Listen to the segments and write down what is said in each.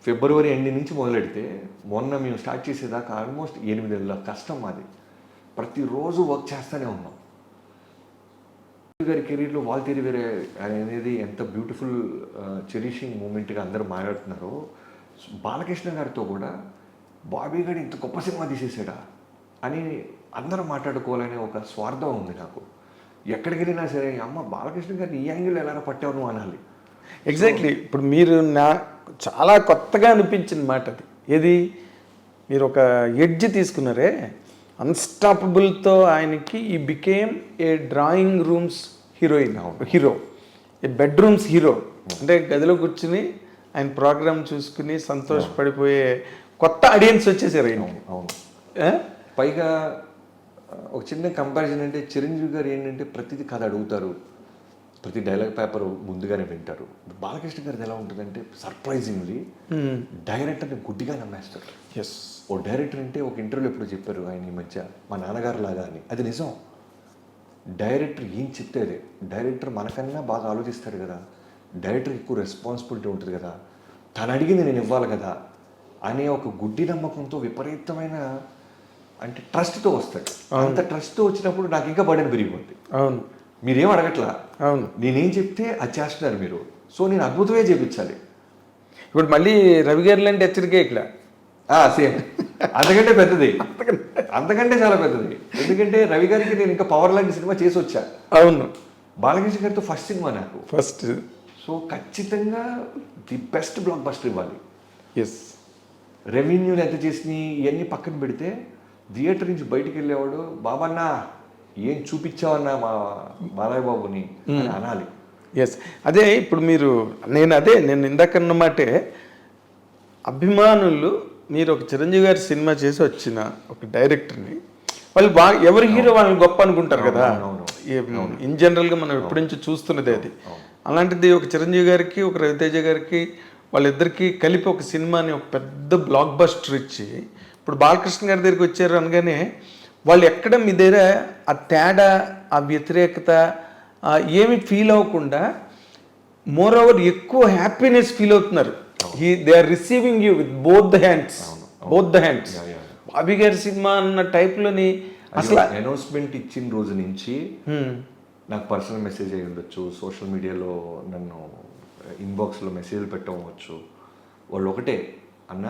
ఫిబ్రవరి end నుంచి మొదలెడితే మొన్న మేము స్టార్ట్ చేసేదాకా ఆల్మోస్ట్ 8 నెలల కష్టం మాది. ప్రతిరోజు వర్క్ చేస్తూనే ఉన్నాం. గారి కెరీర్లో వాల్తేరి వేరే అనేది ఎంత బ్యూటిఫుల్ చెరిషింగ్ మూమెంట్గా అందరూ మాట్లాడుతున్నారో, బాలకృష్ణ గారితో కూడా బాబీ గారు ఇంత గొప్ప సినిమా తీసేసాడా అని అందరూ మాట్లాడుకోవాలనే ఒక స్వార్థం ఉంది నాకు. ఎక్కడికి వెళ్ళినా సరే అమ్మ బాలకృష్ణ గారిని ఈ యాంగిల్ ఎలా పట్టావు నువ్వు అనాలి. ఎగ్జాక్ట్లీ. ఇప్పుడు మీరు చాలా కొత్తగా అనిపించింది మాట అది. ఏది మీరు ఒక ఎడ్జ్ తీసుకున్నారే, అన్స్టాపబుల్తో ఆయనకి he became a drawing rooms hero, A bedrooms hero. అంటే గదిలో కూర్చుని ఆయన ప్రోగ్రామ్ చూసుకుని సంతోషపడిపోయే కొత్త ఆడియన్స్ వచ్చేసారు ఆయన. అవును. పైగా ఒక చిన్న కంపారిజన్ అంటే చిరంజీవి గారు ఏంటంటే ప్రతిదీ కథ అడుగుతారు, ప్రతి డైలాగ్ పేపర్ ముందుగానే వింటారు. బాలకృష్ణ గారిది ఎలా ఉంటుందంటే సర్ప్రైజింగ్లీ డైరెక్టర్ని గుడ్డిగా నమ్మేస్తారు. ఎస్, ఓ డైరెక్టర్ అంటే ఒక ఇంటర్వ్యూలో ఎప్పుడు చెప్పారు ఆయన ఈ మధ్య, మా నాన్నగారు లాగా అని. అది నిజం. డైరెక్టర్ ఏం చెప్తే అదే. డైరెక్టర్ మనకన్నా బాగా ఆలోచిస్తాడు కదా, డైరెక్టర్కి ఎక్కువ రెస్పాన్సిబిలిటీ ఉంటుంది కదా, తను అడిగింది నేను ఇవ్వాలి కదా అనే ఒక గుడ్డి నమ్మకంతో విపరీతమైన అంటే ట్రస్ట్తో వస్తాడు. అంత ట్రస్ట్తో వచ్చినప్పుడు నాకు ఇంకా బర్డెన్ పెరిగిపోద్ది. అవును, మీరేం అడగట్లా, అవును, నేనేం చెప్తే అది చేస్తున్నారు మీరు, సో నేను అద్భుతమే చేయించాలి. ఇప్పుడు మళ్ళీ రవి గారు లాంటి హెచ్చరికే ఇక్కడ సేమ్ అంతకంటే పెద్దది, అంతకంటే చాలా పెద్దది. ఎందుకంటే రవి గారికి నేను ఇంకా పవర్ లాంటి సినిమా చేసి వచ్చా. అవును, బాలకృష్ణ గారితో ఫస్ట్ సినిమా నాకు ఫస్ట్. సో ఖచ్చితంగా ది బెస్ట్ బ్లాక్ బస్టర్ ఇవ్వాలి. ఎస్, రెవెన్యూని ఎంత చేసి ఇవన్నీ పక్కన పెడితే థియేటర్ నుంచి బయటికి వెళ్ళేవాడు బాబన్నా ఏం చూపించావన్నా మా బాలయ్య బాబుని అని అనాలి. ఎస్, అదే ఇప్పుడు నేను ఇందాక అన్నమాటే అభిమానులు మీరు ఒక చిరంజీవి గారి సినిమా చేసి వచ్చిన ఒక డైరెక్టర్ని వాళ్ళు బాగా ఎవరి హీరో వాళ్ళని గొప్ప అనుకుంటారు కదా. ఇన్ జనరల్గా మనం ఎప్పటి నుంచి చూస్తున్నది అది. అలాంటిది ఒక చిరంజీవి గారికి ఒక రవితేజ గారికి వాళ్ళిద్దరికీ కలిపి ఒక సినిమాని ఒక పెద్ద బ్లాక్ బస్టర్ ఇచ్చి ఇప్పుడు బాలకృష్ణ గారి దగ్గరికి వచ్చారు అనగానే వాళ్ళు ఎక్కడ మీ దగ్గర ఆ తేడా, ఆ వ్యతిరేకత ఏమి ఫీల్ అవ్వకుండా మోర్ ఓవర్ ఎక్కువ హ్యాపీనెస్ ఫీల్ అవుతున్నారు. They are receiving you with both the hands. Bobby గారి సినిమా అన్న టైప్లోని అసలు అనౌన్స్మెంట్ ఇచ్చిన రోజు నుంచి నాకు పర్సనల్ మెసేజ్ అయ్యి ఉండొచ్చు, సోషల్ మీడియాలో నన్ను ఇన్బాక్స్లో మెసేజ్లు పెట్టవచ్చు. వాళ్ళు ఒకటే అన్న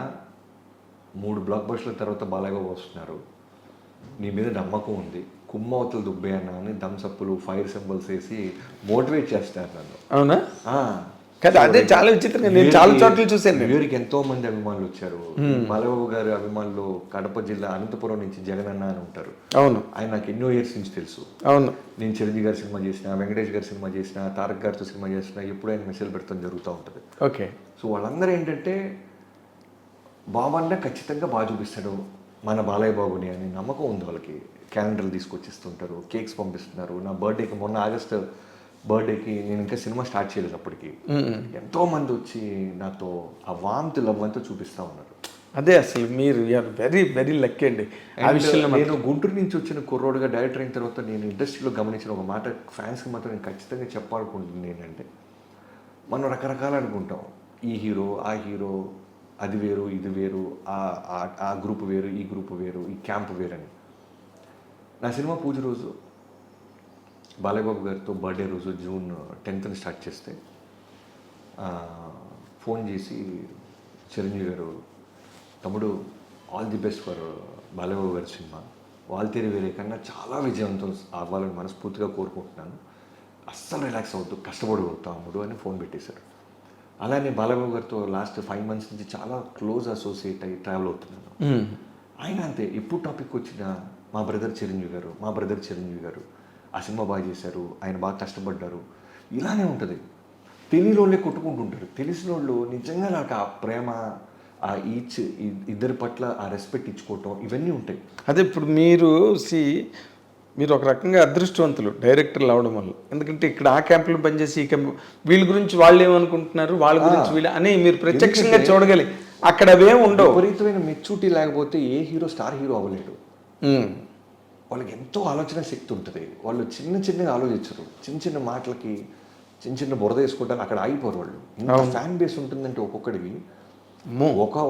3 బ్లాక్ బస్టర్ల తర్వాత బాలయ్య బాబు వస్తున్నారు, నీ మీద నమ్మకం ఉంది, కుమ్మవతలు దుబ్బే అన్న అని థమ్సప్లు ఫైర్ సింబల్స్ వేసి మోటివేట్ చేస్తారు నన్ను. అవునా? కదా, అదే చాలా విచిత్రంగా నేను చాలా చోట్ల చూసాను. వీరికి ఎంతో మంది అభిమానులు వచ్చారు. బాలయ్యబాబు గారి అభిమానులు కడప జిల్లా అనంతపురం నుంచి జగన్ అన్న అని ఉంటారు. అవును, ఆయన నాకు ఎన్నో ఇయర్స్ నుంచి తెలుసు. అవును, నేను చిరంజీవి గారి సినిమా చేసిన, వెంకటేష్ గారి సినిమా చేసిన, తారక్ గారితో సినిమా చేసిన, ఎప్పుడు ఆయన మెసేజ్ పెడతాం జరుగుతూ ఉంటుంది. ఓకే. సో వాళ్ళందరూ ఏంటంటే బాబన్న ఖచ్చితంగా బాగా చూపిస్తాడు మన బాలయ్య బాబుని అని నమ్మకం ఉంది వాళ్ళకి. క్యాలెండర్లు తీసుకొచ్చిస్తుంటారు, కేక్స్ పంపిస్తున్నారు. నా బర్త్డేకి మొన్న ఆగస్ట్ బర్త్డేకి నేను ఇంకా సినిమా స్టార్ట్ చేయలేదు, అప్పటికి ఎంతో మంది వచ్చి నాతో ఆ వామ్త్ లవ్ అంతా చూపిస్తూ ఉన్నారు. అదే అసలు మీరు వెరీ వెరీ లక్కీ అండి. నేను గుంటూరు నుంచి వచ్చిన కుర్రోడుగా డైరెక్టర్ అయిన తర్వాత నేను ఇండస్ట్రీలో గమనించిన ఒక మాట ఫ్యాన్స్కి మాత్రం నేను ఖచ్చితంగా చెప్పాలనుకుంటుంది ఏంటంటే, మనం రకరకాలు అనుకుంటాం, ఈ హీరో ఆ హీరో, అది వేరు ఇది వేరు, ఆ గ్రూప్ వేరు ఈ గ్రూప్ వేరు, ఈ క్యాంప్ వేరని. నా సినిమా పూజ రోజు బాలయ్య బాబు గారితో బర్త్డే రోజు జూన్ 10th స్టార్ట్ చేస్తే ఫోన్ చేసి చిరంజీవి గారు, తమ్ముడు all the best for Balayya Babu గారి సినిమా, వాల్తేరి వేరే కన్నా చాలా విజయవంతం అవ్వాలని మనస్ఫూర్తిగా కోరుకుంటున్నాను, అస్సలు రిలాక్స్ అవుతూ కష్టపడి తమ్ముడు అని ఫోన్ పెట్టేశారు. అలానే బాలయ్య గారితో లాస్ట్ 5 months నుంచి చాలా క్లోజ్ అసోసియేట్ అయ్యి ట్రావెల్ అవుతున్నాను. ఆయన అంతే, ఎప్పుడు టాపిక్ వచ్చినా మా బ్రదర్ చిరంజీవి గారు ఆ సినిమా బాగా చేశారు, ఆయన బాగా కష్టపడ్డారు, ఇలానే ఉంటుంది. తెలియని వాళ్ళే కొట్టుకుంటుంటారు, తెలిసిన వాళ్ళు నిజంగా నాకు ఆ ప్రేమ, ఆ ఇద్దరి పట్ల ఆ రెస్పెక్ట్ ఇచ్చుకోవటం, ఇవన్నీ ఉంటాయి. అదే ఇప్పుడు మీరు ఒక రకంగా అదృష్టవంతులు డైరెక్టర్లు అవడం వల్ల. ఎందుకంటే ఇక్కడ ఆ క్యాంపులో పనిచేసి ఈ క్యాంపు వీళ్ళ గురించి వాళ్ళు ఏమనుకుంటున్నారు, వాళ్ళ గురించి వీళ్ళు అని మీరు ప్రత్యక్షంగా చూడగలి. అక్కడ అవేం ఉండవు. విపరీతమైన మెచ్యూరిటీ లేకపోతే ఏ హీరో స్టార్ హీరో అవ్వలేడు. వాళ్ళకి ఎంతో ఆలోచన శక్తి ఉంటుంది. వాళ్ళు చిన్నగా ఆలోచించరు, చిన్న మాటలకి చిన్న బురద వేసుకుంటారు, అక్కడ ఆగిపోరు వాళ్ళు. ఇంత ఫ్యాన్ బేస్ ఉంటుందంటే ఒక్కొక్కడికి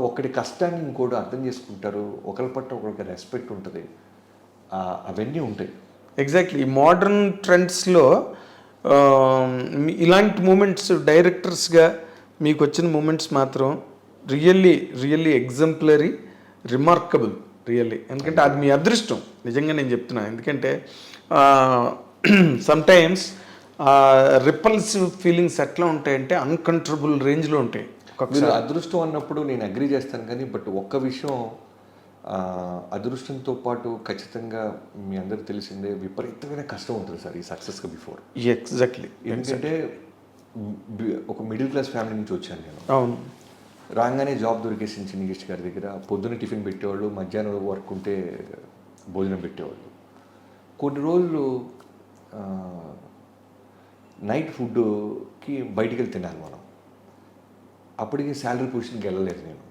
ఒకటి కష్టాన్ని ఇంకోటి అర్థం చేసుకుంటారు, ఒకరి పట్ల ఒకరికి రెస్పెక్ట్ ఉంటుంది, అవన్నీ ఉంటాయి. ఎగ్జాక్ట్లీ. ఈ మోడర్న్ ట్రెండ్స్లో ఇలాంటి మూమెంట్స్ డైరెక్టర్స్గా మీకు వచ్చిన మూమెంట్స్ మాత్రం రియల్లీ ఎగ్జంప్లరీ, రిమార్కబుల్ రియల్లీ. ఎందుకంటే అది మీ అదృష్టం నిజంగా నేను చెప్తున్నాను. ఎందుకంటే సమ్టైమ్స్ రిపల్సివ్ ఫీలింగ్స్ ఎట్లా ఉంటాయంటే అన్కంట్రోలబుల్ రేంజ్లో ఉంటాయి. మీరు అదృష్టం అన్నప్పుడు నేను అగ్రీ చేస్తాను, కానీ బట్ ఒక్క విషయం, అదృష్టంతో పాటు ఖచ్చితంగా మీ అందరికి తెలిసిందే విపరీతమైన కష్టం ఉంటుంది సార్ ఈ సక్సెస్కి బిఫోర్. ఎగ్జాక్ట్లీ. ఎందుకంటే ఒక మిడిల్ క్లాస్ ఫ్యామిలీ నుంచి వచ్చాను నేను. అవును. రాగానే జాబ్ దొరికేసింది చిన్నగిష్టి గారి దగ్గర. పొద్దున్న టిఫిన్ పెట్టేవాళ్ళు, మధ్యాహ్నం వర్క్ ఉంటే భోజనం పెట్టేవాళ్ళు. కొన్ని రోజులు నైట్ ఫుడ్కి బయటికి వెళ్ళి తినాలి మనం. అప్పటికి శాలరీ పొజిషన్కి వెళ్ళలేదు నేను.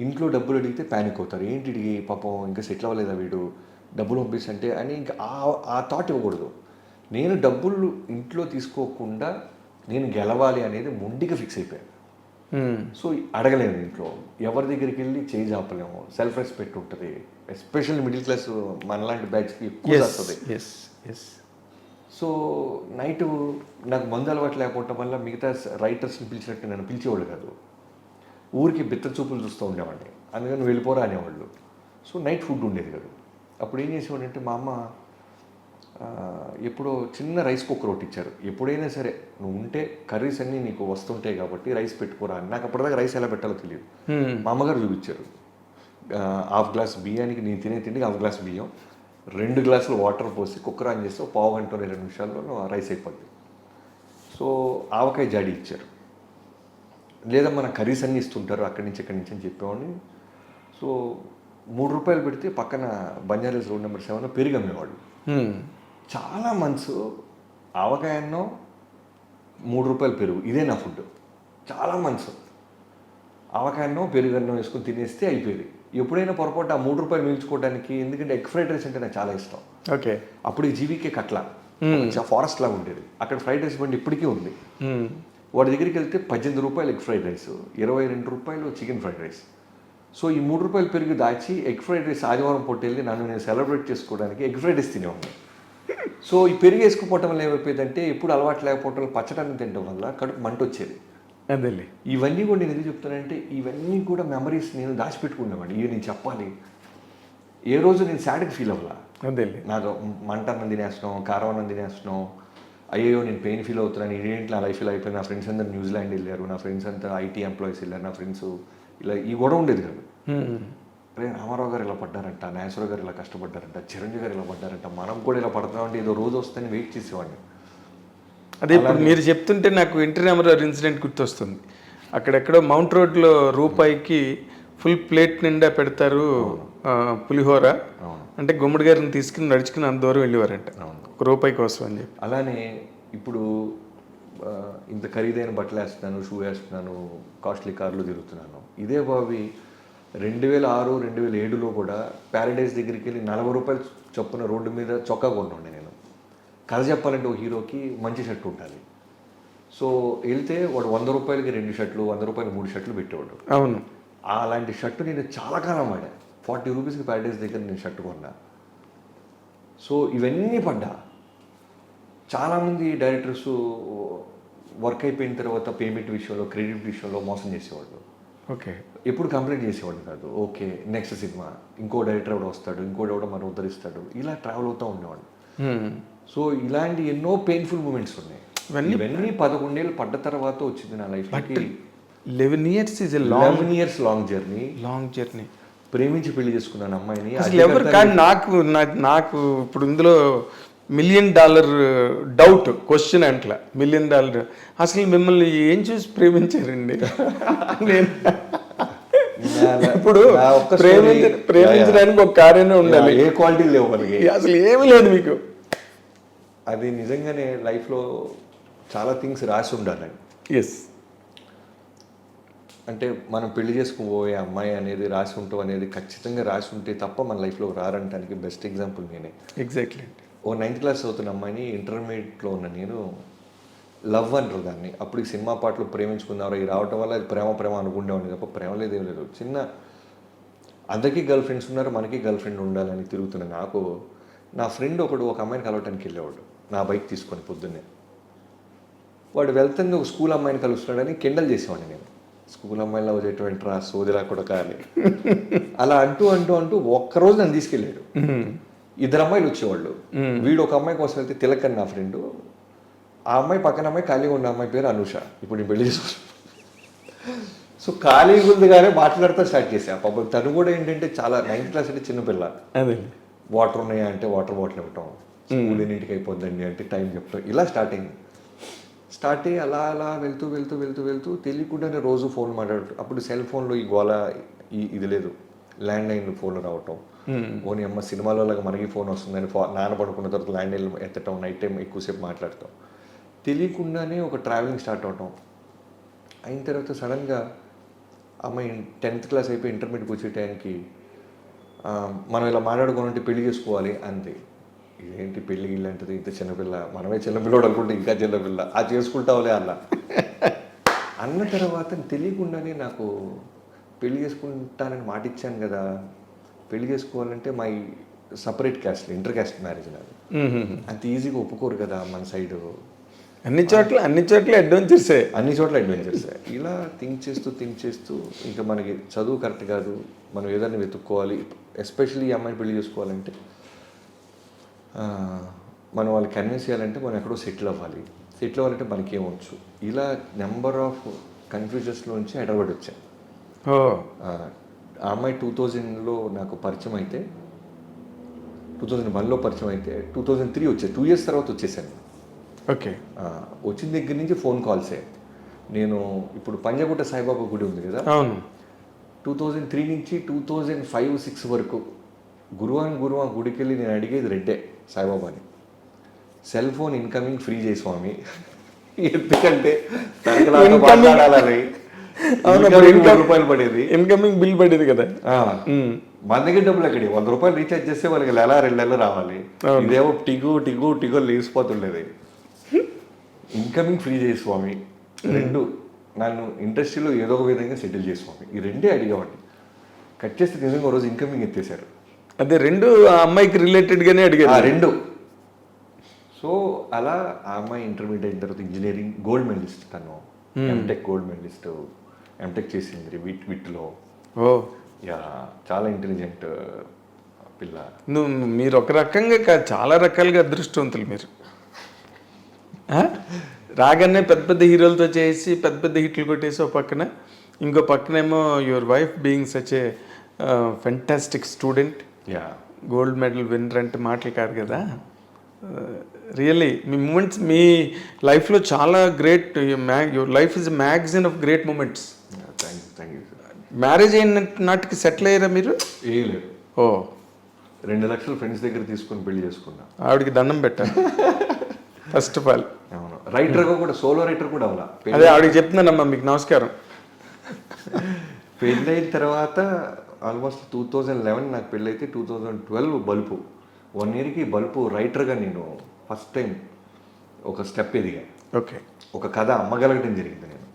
ఇంట్లో డబ్బులు అడిగితే ప్యానిక్ అవుతారు, ఏంటి పాపం ఇంకా సెటిల్ అవ్వలేదా వీడు, డబ్బులు పంపిస్తుంటే అని. ఇంకా ఆ థాట్ ఇవ్వకూడదు. నేను డబ్బులు ఇంట్లో తీసుకోకుండా నేను గెలవాలి అనేది మొండిగా ఫిక్స్ అయిపోయాను. సో అడగలేము ఇంట్లో, ఎవరి దగ్గరికి వెళ్ళి చేయి చాపలేము, సెల్ఫ్ రెస్పెక్ట్ ఉంటుంది. ఎస్పెషల్లీ మిడిల్ క్లాస్ మనలాంటి బ్యాచ్కి ఎక్కువ వస్తుంది. సో నైట్ నాకు మందు అలవాటు లేకపోవటం వల్ల మిగతా రైటర్స్ని పిలిచినట్టు నన్ను పిలిచేవాళ్ళు కాదు. ఊరికి బిత్త చూపులు చూస్తూ ఉండేవాడిని, అందుకని వెళ్ళిపోరా అనేవాళ్ళు. సో నైట్ ఫుడ్ ఉండేది కాదు. అప్పుడు ఏం చేసేవాడు అంటే మా అమ్మ ఎప్పుడో చిన్న రైస్ కుక్కర్ ఒకటి ఇచ్చారు. ఎప్పుడైనా సరే నువ్వు ఉంటే కర్రీస్ అన్నీ నీకు వస్తుంటాయి కాబట్టి రైస్ పెట్టుకోరా అని. నాకు అప్పటిదాకా రైస్ ఎలా పెట్టాలో తెలియదు. మా అమ్మగారు చూపించారు. హాఫ్ గ్లాస్ బియ్యానికి నేను తిండికి హాఫ్ గ్లాస్ బియ్యం, 2 గ్లాసులు వాటర్ పోసి కుక్కర్ ఆన్ చేస్తే 1/2 గంట 20 నిమిషాల్లో రైస్ అయిపోద్ది. సో ఆవకాయ జాడి ఇచ్చారు. లేదా మన కర్రీస్ అన్నీ ఇస్తుంటారు అక్కడి నుంచి అని చెప్పేవాడిని. సో 3 రూపాయలు పెడితే పక్కన బంజారాస్ రోడ్ నెంబర్ 7 పెరుగు అమ్మేవాళ్ళు. చాలా మంత్స్ ఆవకాయ అన్నం, 3 రూపాయలు పెరుగు, ఇదే నా ఫుడ్. చాలా మంత్స్ ఆవకాయ అన్నం పెరుగు అన్నం వేసుకొని తినేస్తే అయిపోయేది. ఎప్పుడైనా పొరపాటు ఆ 3 రూపాయలు మిల్చుకోవడానికి, ఎందుకంటే ఎగ్ ఫ్రైడ్ రైస్ అంటే నాకు చాలా ఇష్టం. ఓకే. అప్పుడు ఈ జీవీకే కట్ల ఫారెస్ట్ లాగా ఉండేది. అక్కడ ఫ్రైడ్ రైస్ బండి ఇప్పటికీ ఉంది. వాడి దగ్గరికి వెళ్తే 18 రూపాయలు ఎగ్ ఫ్రైడ్ రైస్, 22 రూపాయలు చికెన్ ఫ్రైడ్ రైస్. సో ఈ 3 రూపాయలు పెరుగు దాచి ఎగ్ ఫ్రైడ్ రైస్ ఆదివారం పూట వెళ్ళి నేను సెలబ్రేట్ చేసుకోవడానికి ఎగ్ ఫ్రైడ్ రైస్ తినేవాడిని. సో ఈ పెరుగు వేసుకుపోవటం వల్ల ఏమైపోయిందంటే ఎప్పుడు అలవాటు లేకపోవటం వల్ల పచ్చడాన్ని తినడం వల్ల కడుపు మంట వచ్చేది. అదేలే. ఇవన్నీ కూడా నేను ఎందుకు చెప్తానంటే ఇవన్నీ కూడా మెమరీస్ నేను దాచిపెట్టుకునేవాడిని. ఇవి నేను చెప్పాలి. ఏ రోజు నేను సాడ్గా ఫీల్ అవ్వాలా. అదేలే. నాకు మంట అన్నం తినేస్తున్నాం, కారం అన్నం తినేస్తున్నాం, అయ్యో నేను పెయిన్ ఫీల్ అవుతున్నాను, ఇదేంటి నా లైఫ్ ఇలా అయిపోయింది, నా ఫ్రెండ్స్ అందరూ న్యూజిలాండ్ వెళ్ళారు, నా ఫ్రెండ్స్ అంతా ఐటీ ఎంప్లాయీస్ వెళ్ళారు, నా ఫ్రెండ్స్ ఇలా ఈ గొడవ ఉండేది కాదు. అరే రామారావు గారు ఇలా పడ్డారంట, నాగేశ్వరరావు గారు ఇలా కష్టపడ్డారంట, చిరంజీవి గారు ఇలా పడ్డారంట, మనం కూడా ఇలా పడుతున్నామంటే ఏదో రోజు వస్తుందని వెయిట్ చేసేవాడిని. అదే ఇప్పుడు మీరు చెప్తుంటే నాకు ఎన్టీ రామారావు ఇన్సిడెంట్ గుర్తొస్తుంది. అక్కడెక్కడో మౌంట్ రోడ్లో రూపాయికి ఫుల్ ప్లేట్ నిండా పెడతారు పులిహోర అంటే గుమ్మడి గారిని తీసుకుని నడుచుకుని అంత దూరం వెళ్ళేవారంట 1 రూపాయి కోసం అని చెప్పి. అలానే ఇప్పుడు ఇంత ఖరీదైన బట్టలు వేస్తున్నాను, షూ వేస్తున్నాను, కాస్ట్లీ కార్లు తిరుగుతున్నాను. ఇదే బాబీ 2006, 2007లో కూడా ప్యారడైజ్ దగ్గరికి వెళ్ళి 40 రూపాయలు చొప్పున రోడ్డు మీద చొక్కా కొనుండే నేను. కథ చెప్పాలంటే ఒక హీరోకి మంచి షర్ట్ ఉండాలి. సో వెళ్తే వాడు 100 రూపాయలకి 2 షర్ట్లు, 100 రూపాయలకి 3 షర్ట్లు పెట్టేవాడు. అవును. అలాంటి షర్టు నేను చాలా కాలం వాడా. 40 రూపీస్కి ప్యారడైజ్ దగ్గర నేను షర్ట్ కొన్నా. సో ఇవన్నీ పడ్డా. చాలామంది డైరెక్టర్స్ వర్క్ అయిపోయిన తర్వాత పేమెంట్ విషయంలో, క్రెడిట్ విషయంలో మోసం చేసేవాళ్ళు. ఓకే. ఎప్పుడు కంప్లైంట్ చేసేవాళ్ళు కాదు. ఓకే నెక్స్ట్ సినిమా ఇంకో డైరెక్టర్ ఎవడో వస్తాడు, ఇంకోటి ఎవడో మనం ఉద్ధరిస్తాడు, ఇలా ట్రావెల్ అవుతూ ఉండేవాళ్ళు. సో ఇలాంటి ఎన్నో పెయిన్ఫుల్ మూమెంట్స్ ఉన్నాయి. ఇవన్నీ 11 ఏళ్ళు పడ్డ తర్వాత వచ్చింది నా లైఫ్కి. 11 years is a long journey. ప్రేమించి పెళ్లి చేసుకున్నాను అమ్మాయిని. అసలు ఎవరు కానీ నాకు ఇప్పుడు ఇందులో $1 million డౌట్ క్వశ్చన్ అంట్లా. $1 million అసలు మిమ్మల్ని ఏం చూసి ప్రేమించారండి? నేను ఇప్పుడు ప్రేమించడానికి ఒక కార్యమే ఉండాలి, ఏ క్వాలిటీ లేవు మనకి, అసలు ఏమీ లేదు మీకు. అది నిజంగానే లైఫ్లో చాలా థింగ్స్ రాసి ఉండాలి. ఎస్. అంటే మనం పెళ్లి చేసుకోబోయే అమ్మాయి అనేది రాసి ఉంటాం అనేది ఖచ్చితంగా రాసి ఉంటే తప్ప మన లైఫ్లో రారంటానికి బెస్ట్ ఎగ్జాంపుల్ నేనే. ఎగ్జాక్ట్లీ. ఓ 9th క్లాస్ చదువుతున్న అమ్మాయిని ఇంటర్మీడియట్లో ఉన్న నేను లవ్ అంటారు దాన్ని. అప్పుడు ఈ సినిమా పాటలు ప్రేమించుకున్నారు ఈ రావటం వల్ల అది ప్రేమ ప్రేమ అనుకుండేవాడిని తప్ప ప్రేమ లేదేం లేదు. చిన్న అందరికీ గర్ల్ ఫ్రెండ్స్ ఉన్నారు, మనకి గర్ల్ ఫ్రెండ్ ఉండాలని తిరుగుతున్నాను. నాకు నా ఫ్రెండ్ ఒక అమ్మాయిని కలవటానికి వెళ్ళేవాడు నా బైక్ తీసుకొని పొద్దున్నే. వాడు వెళ్తుంది ఒక స్కూల్ అమ్మాయిని కలుస్తున్నాడని కెండల్ చేసేవాడిని నేను. స్కూల్ అమ్మాయిలో వచ్చేటువంటి రా సోదిలా కూడా కానీ అలా అంటూ ఒక్కరోజు నన్ను తీసుకెళ్ళాడు. ఇద్దరు అమ్మాయిలు వచ్చేవాళ్ళు. వీడు ఒక అమ్మాయి కోసం వెళ్తే తిలక్ అని నా ఫ్రెండ్, ఆ అమ్మాయి పక్కన అమ్మాయి ఖాళీగా ఉన్న అమ్మాయి పేరు అనూష. ఇప్పుడు నేను పెళ్లి చేసుకున్నాను. సో ఖాళీగా ఉందిగానే మాట్లాడుతూ స్టార్ట్ చేశా. పాపం తను కూడా ఏంటంటే చాలా 9th క్లాస్ అంటే చిన్నపిల్ల. అదే వాటర్ ఉన్నాయా అంటే వాటర్ బాటిల్ ఇవ్వటం, స్కూల్ ఎన్నింటికి అయిపోద్దండి అంటే టైం చెప్తాం. ఇలా స్టార్ట్ అయ్యి అలా వెళ్తూ తెలియకుండానే రోజు ఫోన్ మాట్లాడటం. అప్పుడు సెల్ ఫోన్లో ఈ గోళ ఇది లేదు, ల్యాండ్ లైన్లు ఫోన్లు రావటం. ఓని అమ్మ సినిమాలో లాగా మనకి ఫోన్ వస్తుందని నాన్న పడుకున్న తర్వాత ల్యాండ్ లైన్ ఎత్తటం, నైట్ టైం ఎక్కువసేపు మాట్లాడతాం. తెలియకుండానే ఒక ట్రావెలింగ్ స్టార్ట్ అవటం. అయిన తర్వాత సడన్గా అమ్మాయి 10th క్లాస్ అయిపోయి ఇంటర్మీడియట్కి వచ్చే టైంకి మనం ఇలా మాట్లాడుకోవాలంటే పెళ్లి చేసుకోవాలి అంతే. ఇదేంటి పెళ్లి గిల్లి అంటది, ఇంత చిన్నపిల్ల, మనమే చిన్నపిల్లడు అనుకుంటే ఇంకా చిన్నపిల్ల, ఆ చేసుకుంటావులే అలా అన్న తర్వాత తెలియకుండానే నాకు పెళ్లి చేసుకుంటానని మాట ఇచ్చాను కదా, పెళ్లి చేసుకోవాలంటే my separate caste, inter caste marriage నాది. అంత ఈజీగా ఒప్పుకోరు కదా మన సైడు. అన్ని చోట్ల అడ్వెంచర్సే, ఇలా థింక్ చేస్తూ ఇంకా మనకి చదువు కరెక్ట్ కాదు, మనం ఏదైనా వెతుక్కోవాలి. ఎస్పెషల్లీ ఈ అమ్మాయిని పెళ్లి చేసుకోవాలంటే మనం వాళ్ళకి కన్విన్స్ చేయాలంటే మనం ఎక్కడో సెటిల్ అవ్వాలంటే మనకి ఏమొచ్చు. ఇలా నెంబర్ ఆఫ్ కన్ఫ్యూజన్స్లోంచి హైదరాబాద్ వచ్చాను. ఆ అమ్మాయి 2000లో నాకు పరిచయం అయితే, 2001లో పరిచయం అయితే 2003 వచ్చాను. 2 years తర్వాత వచ్చేసాను. ఓకే. వచ్చిన దగ్గర నుంచి ఫోన్ కాల్సే. నేను ఇప్పుడు పంజాగుట్ట సాయిబాబా గుడి ఉంది కదా, అవును, 2003 నుంచి 2005-06 వరకు గురువారం గుడికి వెళ్ళి నేను అడిగేది రెడ్డే సాయిబాబాని, సెల్ ఫోన్ ఇన్కమింగ్ ఫ్రీ చేయి స్వామి, ఎందుకంటే మాట్లాడాలని. రూపాయలు పడేది, ఇన్కమింగ్ బిల్ పడేది కదా. మన దగ్గర డబ్బులు ఎక్కడి, 100 రూపాయలు రీఛార్జ్ చేస్తే వాళ్ళకి 2 నెలలు రావాలి. ఇదేమో టిగో లేచిపోతుండేది. ఇన్కమింగ్ ఫ్రీ చేయి స్వామి, రెండు నన్ను ఇండస్ట్రీలో ఏదో ఒక విధంగా సెటిల్ చేయి స్వామి, ఈ రెండే అడిగేవాడిని. కట్ చేస్తే నిజంగా రోజు ఇన్కమింగ్ ఎత్తేసారు. అదే రెండు ఆ అమ్మాయికి రిలేటెడ్గానే అడిగారు. రెండు. సో అలా ఆ అమ్మాయి ఇంటర్మీడియట్ అయిన తర్వాత ఇంజనీరింగ్ గోల్డ్ మెడలిస్ట్, తను ఎంటెక్ గోల్డ్ మెడలిస్ట్, ఎంటెక్ చేసింది విట్లో. యా, చాలా ఇంటెలిజెంట్ పిల్ల. మీరు ఒక రకంగా చాలా రకాలుగా అదృష్టవంతులు మీరు. రాగానే పెద్ద హీరోలతో చేసి పెద్ద హిట్లు కొట్టేసి ఒక పక్కన, ఇంకో పక్కనేమో your wife being such a fantastic student, gold medal winner అంటే మాటలు కాదు కదా. రియల్లీ మీ మూమెంట్స్ మీ లైఫ్లో చాలా great. Your life is magazine of great moments. Thank you. Marriage అయిన నాటికి సెటిల్ అయ్యారా మీరు? ఏ లేదు. 2 లక్షలు ఫ్రెండ్స్ దగ్గర తీసుకొని పెళ్లి చేసుకున్నా. ఆవిడకి దండం పెట్టాను ఫస్ట్ ఆఫ్ ఆల్. అవును, రైటర్గా కూడా, సోలో రైటర్ కూడా అవ్వాలా. అదే ఆవిడకి చెప్తున్నానమ్మా, మీకు నమస్కారం. పెళ్ళి అయిన తర్వాత ఆల్మోస్ట్ 2011 నాకు పెళ్ళి అయితే 2012 బల్పు 1 yearకి బల్పు రైటర్గా నేను ఫస్ట్ టైం ఒక స్టెప్ ఎదిగా. ఓకే. ఒక కథ అమ్మగలగడం జరిగింది నేను.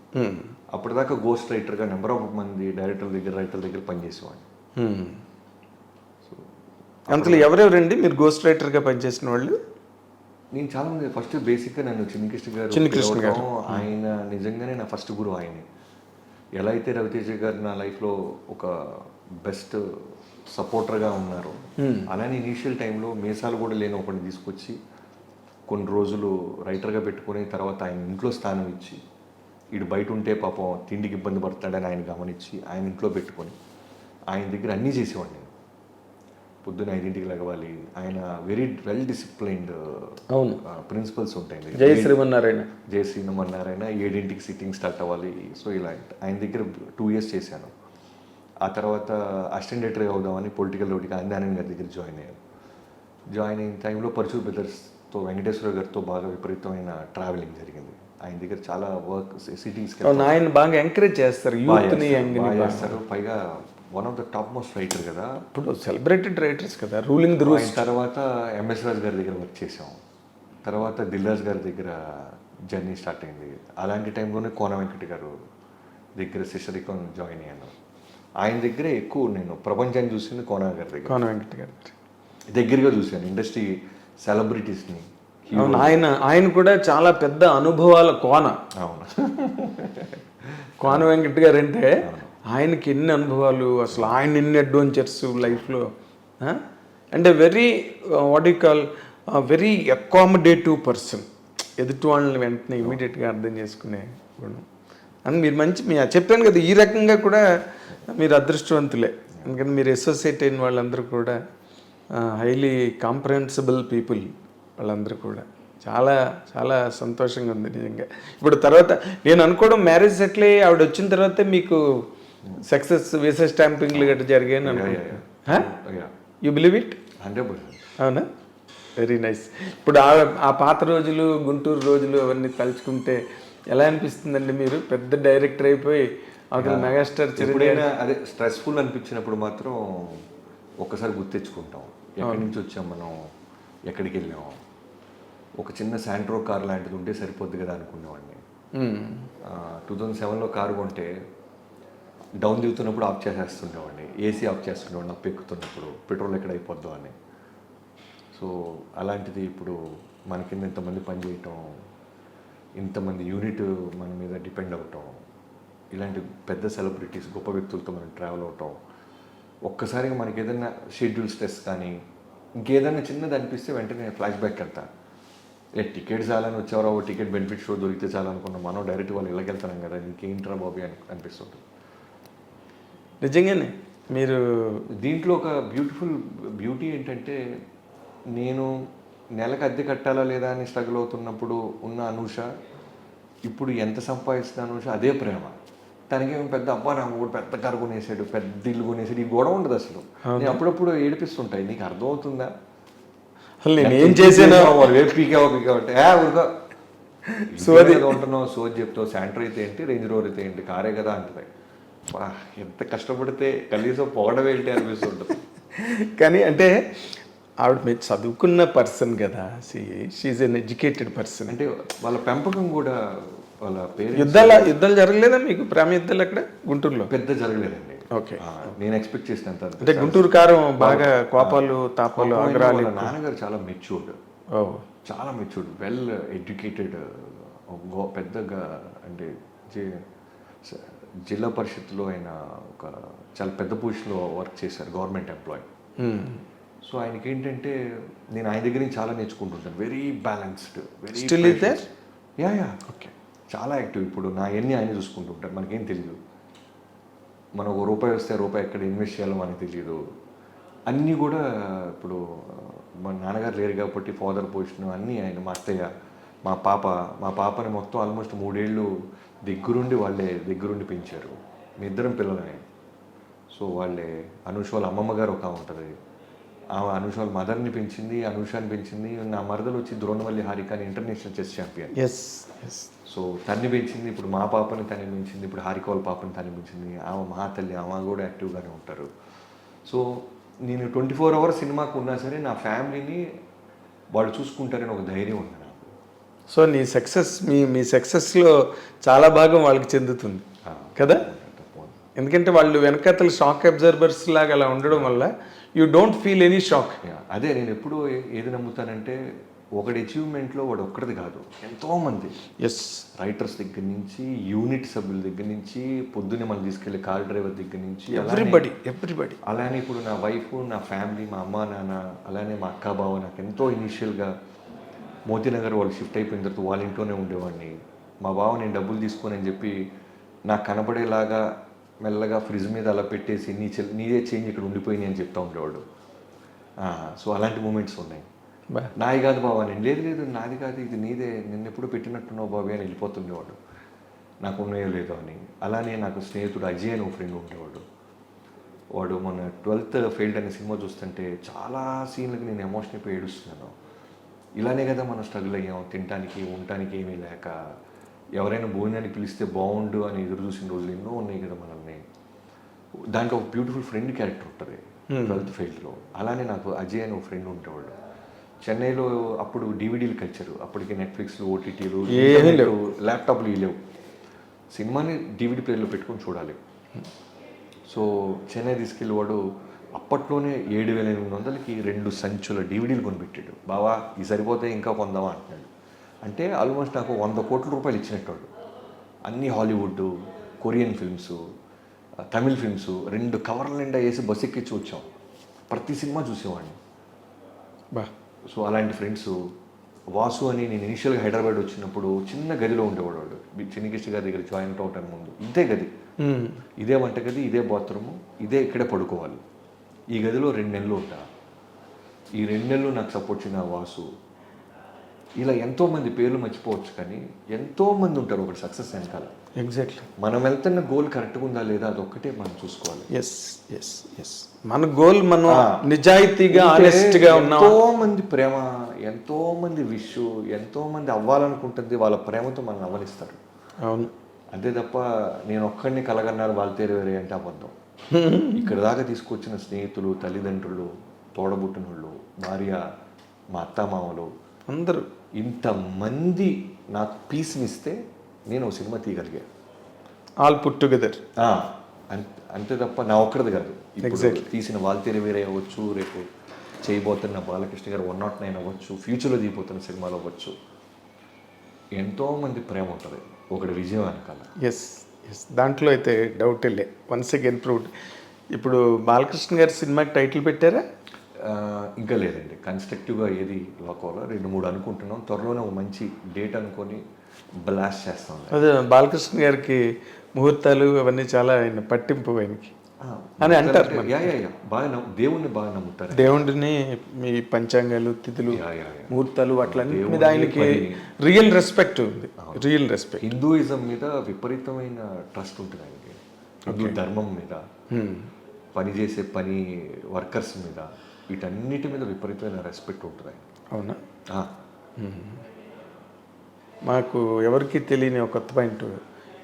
అప్పటిదాకా గోస్ట్ రైటర్గా నెంబర్ ఆఫ్ మంది రైటర్ దగ్గర పనిచేసేవాడిని. అంతలో ఎవరెవరండి మీరు గోస్ట్ రైటర్గా పనిచేసిన వాళ్ళు? నేను చాలా మంది. ఫస్ట్ బేసిక్గా నన్ను చిన్ని కృష్ణ గారు, ఆయన నిజంగానే నా ఫస్ట్ గురువు ఆయనే. ఎలా అయితే రవితేజ గారు నా లైఫ్లో ఒక బెస్ట్ సపోర్టర్గా ఉన్నారు, అలానే ఇనీషియల్ టైంలో మీసాలు కూడా లేని ఒకటి తీసుకొచ్చి కొన్ని రోజులు రైటర్గా పెట్టుకుని తర్వాత ఆయన ఇంట్లో స్థానం ఇచ్చి, ఇటు బయట ఉంటే పాపం తిండికి ఇబ్బంది పడుతున్నాడని ఆయన గమనించి ఆయన ఇంట్లో పెట్టుకొని ఆయన దగ్గర అన్నీ చేసేవాడిని. పొద్దున్న 5ంటికి లెగవాలి. ఆయన వెరీ వెల్ డిసిప్లైన్డ్ ప్రిన్సిపల్స్ ఉంటాయి. జై శ్రీమన్నారాయణ 7ంటికి సిట్టింగ్ స్టార్ట్ అవ్వాలి. సో ఇలా ఆయన దగ్గర 2 years చేశాను. ఆ తర్వాత అసిస్టెంట్ ఎడిటర్ అవుదామని పొలిటికల్ రోడ్కి ఆనంద్ గారి దగ్గర జాయిన్ అయిన టైంలో పరచూర్ బ్రదర్స్తో, వెంకటేశ్వర గారితో బాగా విపరీతమైన ట్రావెలింగ్ జరిగింది. ఆయన దగ్గర చాలా వర్క్ సిటీస్కి ఆయన బాగా ఎంకరేజ్ చేస్తారు, చేస్తారు. పైగా one of the top most writer కదా, ఇప్పుడు సెలబ్రేటెడ్ రైటర్స్ కదా, రూలింగ్ ది రూల్స్. తర్వాత ఎంఎస్ రాజ్ గారి దగ్గర వర్క్ చేసాం. తర్వాత దిల్రాజ్ గారి దగ్గర జర్నీ స్టార్ట్ అయింది. అలాంటి టైంలోనే కోన వెంకట గారు దగ్గర శిష్యరికం జాయిన్ అయ్యాను. ఆయన దగ్గరే ఎక్కువ నేను ప్రపంచాన్ని చూసింది కోన గారి దగ్గర, కోన వెంకట గారు దగ్గరగా చూశాను ఇండస్ట్రీ సెలబ్రిటీస్ని. అవును, ఆయన కూడా చాలా పెద్ద అనుభవాల కోన. అవును, కోన వెంకట గారు అంటే ఆయనకి ఎన్ని అనుభవాలు, అసలు ఆయన ఎన్ని అడ్వెంచర్స్ లైఫ్లో. అంటే very what you call very accommodative person. ఎదుటి వాళ్ళని వెంటనే ఇమీడియట్గా అర్థం చేసుకునే గుణం. అని మీరు చెప్పాను కదా, ఈ రకంగా కూడా మీరు అదృష్టవంతులే. ఎందుకంటే మీరు అసోసియేట్ అయిన వాళ్ళందరూ కూడా హైలీ కాంప్రహెన్సిబుల్ పీపుల్. వాళ్ళందరూ కూడా చాలా చాలా సంతోషంగా ఉంది నిజంగా. ఇప్పుడు తర్వాత నేను అనుకోవడం మ్యారేజ్ సెటిల్ అయ్యి ఆవిడ వచ్చిన తర్వాతే మీకు సక్సెస్ వీసా స్టాంపింగ్లు గట్రా జరిగాయని అనుకుంటున్నాను. You believe it? 100%. అవునా? Very nice. ఇప్పుడు ఆ పాత రోజులు, గుంటూరు రోజులు అవన్నీ తలుచుకుంటే ఎలా అనిపిస్తుందండి? మీరు పెద్ద డైరెక్టర్ అయిపోయి అసలు మెగాస్టార్ ఎప్పుడైనా అదే స్ట్రెస్ఫుల్ అనిపించినప్పుడు మాత్రం ఒక్కసారి గుర్తించుకుంటాం, ఎక్కడి నుంచి వచ్చాం మనం, ఎక్కడికి వెళ్ళాం. ఒక చిన్న శాంట్రో కార్ లాంటిది ఉంటే సరిపోద్ది కదా అనుకునేవాడిని. 2007లో కారు కొంటే డౌన్ దిగుతున్నప్పుడు ఆఫ్ చేసేస్తుండేవాడిని, ఏసీ ఆఫ్ చేస్తుండేవాడిని అప్పు ఎక్కుతున్నప్పుడు, పెట్రోల్ ఎక్కడ అయిపోద్దో అని. సో అలాంటిది ఇప్పుడు మన కింద ఇంతమంది పనిచేయటం, ఇంతమంది యూనిట్ మన మీద డిపెండ్ అవటం, ఇలాంటి పెద్ద సెలబ్రిటీస్ గొప్ప వ్యక్తులతో మనం ట్రావెల్ అవటం, ఒక్కసారిగా మనకి ఏదైనా షెడ్యూల్ స్ట్రెస్ కానీ ఇంకేదైనా చిన్నది అనిపిస్తే వెంటనే ఫ్లాష్ బ్యాక్ వెళ్తా. టికెట్ చాలని వచ్చేవారో టికెట్ బెనిఫిట్ షో దొరికితే చాలనుకున్నాం, మనం డైరెక్ట్ వాళ్ళు ఇళ్ళకి వెళ్తున్నాం కదా, ఇంకేంట్రా బాబీ అని అనిపిస్తుంటుంది. నిజంగానే మీరు దీంట్లో ఒక బ్యూటీ ఏంటంటే, నేను నెలకు అద్దె కట్టాలా లేదా అని స్ట్రగుల్ అవుతున్నప్పుడు ఉన్న అనూష ఇప్పుడు ఎంత సంపాదిస్తున్న అనూష అదే ప్రేమ. తనకేమో పెద్ద అబ్బా నా మూడు పెద్ద కారు కొనేసాడు, పెద్ద ఇల్లు కొనేసాడు, ఈ గొడవ ఉండదు అసలు. నేను అప్పుడప్పుడు ఏడిపిస్తుంటాయి, నీకు అర్థమవుతుందా అసలు నేను ఏం చేసాను సోది ఉంటున్నావు, సోది చెప్తావు. శాంటర్ అయితే ఏంటి, రేంజ్ రోవర్ అయితే ఏంటి, కారే కదా అంటుంది. ఎంత కష్టపడితే కనీసం పొగడం ఏంటి అనిపిస్తుంటుంది. కానీ అంటే ఆవిడ మీరు చదువుకున్న పర్సన్ కదా, షీఈ్ ఎన్ ఎడ్యుకేటెడ్ పర్సన్. అంటే వాళ్ళ పెంపకం కూడా, వాళ్ళ పేరు యుద్ధాలు జరగలేదా మీకు? ప్రేమ యుద్ధాలు అక్కడ గుంటూరులో పెద్ద జరగలేదండి. ఓకే, నేను ఎక్స్పెక్ట్ చేసినంత. అంటే గుంటూరు కారం బాగా కోపాలు తాపాలు ఆగ్రహాలు. నాన్నగారు చాలా మెచ్యూర్డ్, చాలా మెచ్యూర్డ్, వెల్ ఎడ్యుకేటెడ్, పెద్దగా అంటే జిల్లా పరిషత్లో ఆయన ఒక చాలా పెద్ద పొజిషన్లో వర్క్ చేశారు, గవర్నమెంట్ ఎంప్లాయీ. సో ఆయనకి ఏంటంటే నేను ఆయన దగ్గర నుంచి చాలా నేర్చుకుంటుంటాను. Very balanced, very yeah okay, చాలా యాక్టివ్. ఇప్పుడు నా ఎన్ని ఆయన చూసుకుంటుంటారు, మనకేం తెలియదు. మనం ఒక రూపాయి వస్తే రూపాయి ఎక్కడ ఇన్వెస్ట్ చేయాలో మనకు తెలియదు. అన్నీ కూడా ఇప్పుడు మా నాన్నగారు లేరు కాబట్టి ఫాదర్ పొజిషన్ అన్నీ ఆయన, మా అత్తయ్య, మా పాపని మొత్తం ఆల్మోస్ట్ 3 ఏళ్ళు వాళ్ళే దగ్గరుండి పెంచారు. మీ ఇద్దరం పిల్లలనే. సో వాళ్ళే అనూష వాళ్ళ అమ్మమ్మ గారు ఒక ఉంటుంది, ఆమె అనూష వాళ్ళ మదర్ని పెంచింది, అనూషాని పెంచింది. నా మరదలు వచ్చి ద్రోణవల్లి హారిక అని ఇంటర్నేషనల్ చెస్ ఛాంపియన్. సో తన్ని పెంచింది. ఇప్పుడు మా పాపని తన్ని పెంచింది, ఇప్పుడు హారిక వాళ్ళ పాపని తన్ని పెంచింది. ఆమె మా తల్లి, ఆమె కూడా యాక్టివ్గానే ఉంటారు. సో నేను 24 hours సినిమాకు ఉన్నా సరే నా ఫ్యామిలీని వాళ్ళు చూసుకుంటారని ఒక ధైర్యం ఉంది నాకు. సో నీ సక్సెస్ మీ సక్సెస్లో చాలా భాగం వాళ్ళకి చెందుతుంది కదా. ఎందుకంటే వాళ్ళు వెనకతలు షాక్ అబ్జర్వర్స్ లాగా అలా ఉండడం వల్ల you don't feel any shock. అదే నేను ఎప్పుడూ ఏది నమ్ముతానంటే, ఒకటి అచీవ్మెంట్లో వాడు ఒక్కడిది కాదు, ఎంతోమంది రైటర్స్ దగ్గర నుంచి, యూనిట్ సభ్యుల దగ్గర నుంచి, పొద్దున్నే మనం తీసుకెళ్ళే కార్ డ్రైవర్ దగ్గర నుంచి, ఎవ్రీబడి. అలానే ఇప్పుడు నా వైఫ్, నా ఫ్యామిలీ, మా అమ్మ నాన్న, అలానే మా అక్క బావ నాకు ఎంతో ఇనీషియల్గా మోతీనగర్ వాళ్ళు షిఫ్ట్ అయిపోయిన తర్వాత వాళ్ళ ఇంట్లోనే ఉండేవాడిని. మా బావ నేను డబ్బులు తీసుకొని అని చెప్పి నాకు కనబడేలాగా మెల్లగా ఫ్రిడ్జ్ మీద అలా పెట్టేసి నీదే చేంజ్ ఇక్కడ ఉండిపోయినాయి అని చెప్తా ఉండేవాడు. సో అలాంటి మూమెంట్స్ ఉన్నాయి. నాది కాదు బాబా, నేను లేదు నాది కాదు, ఇది నీదే, నిన్న ఎప్పుడు పెట్టినట్టున్నావు బాబీ అని వెళ్ళిపోతుండేవాడు, నాకు ఉన్నాయో లేదో అని. అలానే నాకు స్నేహితుడు అజయ్ అని ఒక ఫ్రెండ్ ఉండేవాడు. వాడు మొన్న 12th ఫెయిల్డ్ అనే సినిమా చూస్తుంటే చాలా సీన్లకి నేను ఎమోషన్ అయిపోయి ఏడుస్తున్నాను. ఇలానే కదా మనం స్ట్రగుల్ అయ్యాం, తినడానికి ఉండటానికి ఏమీ లేక, ఎవరైనా భోజనానికి పిలిస్తే బాగుండు అని ఎదురు చూసిన రోజులు ఎన్నో ఉన్నాయి కదా మనల్ని. దాంట్లో ఒక బ్యూటిఫుల్ ఫ్రెండ్ క్యారెక్టర్ ఉంటుంది 12th ఫెయిల్డ్లో. అలానే నాకు అజయ్ అని ఒక ఫ్రెండ్ ఉండేవాడు. చెన్నైలో అప్పుడు డివిడీలు కల్చరు, అప్పటికి నెట్ఫ్లిక్స్లు, ఓటీటీలు, ఏమీ లేవు. ల్యాప్టాప్లు లేవు. సినిమాని డివిడీ ప్లేయర్లో పెట్టుకొని చూడాలి. సో చెన్నై తీసుకెళ్ళి వాడు అప్పట్లోనే 7,800కి 2 సంచుల డివిడీలు కొనిపెట్టాడు. బావా ఇది సరిపోతే ఇంకా కొందామా అంటున్నాడు. అంటే ఆల్మోస్ట్ నాకు 100 కోట్ల రూపాయలు ఇచ్చినట్టు వాడు. అన్ని Hollywood, Korean films, Tamil films 2 కవర్ల నిండా వేసి బస్ ఎక్కించి వచ్చాం. ప్రతి సినిమా చూసేవాడిని. బా సో అలాంటి ఫ్రెండ్స్. వాసు అని నేను ఇనిషియల్గా హైదరాబాద్ వచ్చినప్పుడు చిన్న గదిలో ఉండేవాడు వాడు. చిన్నకిష్టి గారి దగ్గర జాయింట్ అవటానికి ముందు ఇదే గది, ఇదే వంటగది, ఇదే బాత్రూము, ఇక్కడే పడుకోవాలి. ఈ గదిలో 2 నెలలు ఉంటా. ఈ 2 నెలలు నాకు సపోర్ట్ చేసిన వాసు. ఇలా ఎంతోమంది పేర్లు మర్చిపోవచ్చు, కానీ ఎంతోమంది ఉంటారు ఒకటి సక్సెస్ వెనకాల. ఎగ్జాక్ట్లీ. మనం వెళ్తున్న గోల్ కరెక్ట్గా ఉందా లేదా అదొక్కటే మనం చూసుకోవాలి. ఎస్ ఎస్ ఎస్ మన గోల్ మనం నిజాయితీగా ఆనెస్ట్గా ఉన్నాం. ఎంతోమంది ప్రేమ, ఎంతోమంది విష్, ఎంతోమంది అవ్వాలనుకుంటుంది, వాళ్ళ ప్రేమతో మనం అవ్వనిస్తారు. అవును. అంతే తప్ప నేను ఒక్కడిని కలగన్నారు వాళ్ళు వేరే అంటే అబద్ధం. ఇక్కడ దాకా తీసుకొచ్చిన స్నేహితులు, తల్లిదండ్రులు, తోడబుట్టినోళ్ళు, భార్య, మా అత్తమామలు అందరూ ఇంతమంది నాకు పీస్నిస్తే నేను ఒక సినిమా తీయగలిగాను. All put together. అంతే తప్ప నా ఒక్కడిది కాదు. ఇప్పుడు తీసిన వాళ్ళ వేరే అవ్వచ్చు, రేపు చేయబోతున్న బాలకృష్ణ గారు 109 అవ్వచ్చు, ఫ్యూచర్లో దిగిపోతున్న సినిమాలు అవ్వచ్చు. ఎంతోమంది ప్రేమ ఉంటుంది ఒకటి విజయం వెనకాల. ఎస్ ఎస్ దాంట్లో అయితే డౌట్ లే. Once again proved. ఇప్పుడు బాలకృష్ణ గారి సినిమాకి టైటిల్ పెట్టారా? ఇంకా లేదండి. కన్స్ట్రక్టివ్గా ఏది లాక్ అవ్వాలో 2-3 అనుకుంటున్నాం. త్వరలోనే ఒక మంచి డేట్ అనుకొని బ్లాస్ట్ చేస్తాం. అదే బాలకృష్ణ గారికి ముహూర్తాలు అవన్నీ చాలా ఆయన పట్టింపు ఆయనకి అని అంటారు. బాగా దేవుణ్ణి బాగా నమ్ముతారు. దేవుడిని, మీ పంచాంగాలు, తిథులు, ముహూర్తాలు అట్లన్నీ మీద ఆయనకి రియల్ రెస్పెక్ట్ ఉంది. Real respect. హిందూయిజం మీద విపరీతమైన ట్రస్ట్ ఉంటుంది ఆయనకి. హిందూ ధర్మం మీద, పనిచేసే వర్కర్స్ మీద, వీటన్నిటి మీద విపరీతమైన రెస్పెక్ట్ ఉంటుంది ఆయన. అవునా? మాకు ఎవరికి తెలియని ఒక కొత్త పాయింట్,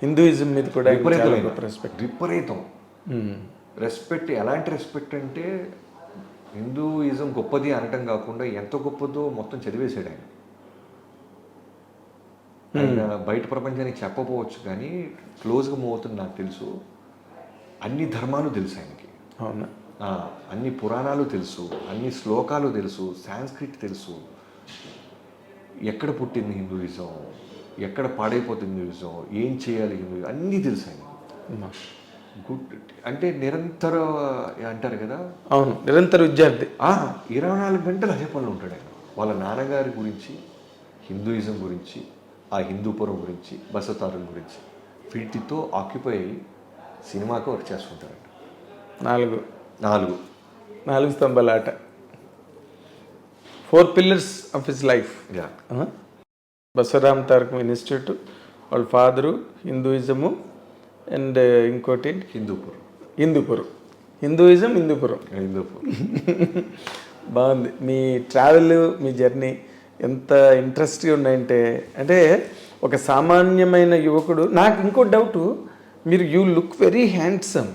హిందూయిజం మీద కూడా విపరీతం రెస్పెక్ట్. ఎలాంటి రెస్పెక్ట్ అంటే హిందూయిజం గొప్పది అనటం కాకుండా ఎంత గొప్పదో మొత్తం చదివేశాడు ఆయన. ఆయన బయట ప్రపంచానికి చెప్పకపోవచ్చు, కానీ క్లోజ్గా మూవ్ అవుతుంది నాకు తెలుసు. అన్ని ధర్మాలు తెలుసు ఆయనకి. అవునా? అన్ని పురాణాలు తెలుసు, అన్ని శ్లోకాలు తెలుసు, సాంస్క్రిట్ తెలుసు. ఎక్కడ పుట్టింది హిందూయిజం, ఎక్కడ పాడైపోతుంది హిందూయిజం, ఏం చేయాలి హిందూ, అన్నీ తెలుసు ఆయన. గుడ్ అంటే నిరంతర అంటారు కదా. అవును, నిరంతర విద్యార్థి. 24 గంటలు అదే పనులు ఉంటాడు ఆయన. వాళ్ళ నాన్నగారి గురించి, హిందూయిజం గురించి, ఆ హిందూపురం గురించి, బసవతారం గురించి, వీటితో ఆక్యుపై అయ్యి సినిమాకి వర్క్ చేస్తుంటారంట. 4 స్తంభాల ఆట. 4 pillars of his life. Basavaram Tarakam institute, వాళ్ళ ఫాదరు, హిందూయిజము, అండ్ ఇంకోటి హిందూపురం. హిందూయిజం, హిందూపురం. బాగుంది మీ ట్రావెల్, మీ జర్నీ ఎంత ఇంట్రెస్ట్గా ఉన్నాయంటే. అంటే ఒక సామాన్యమైన యువకుడు. నాకు ఇంకో డౌటు, మీరు యూ లుక్ వెరీ హ్యాండ్సమ్.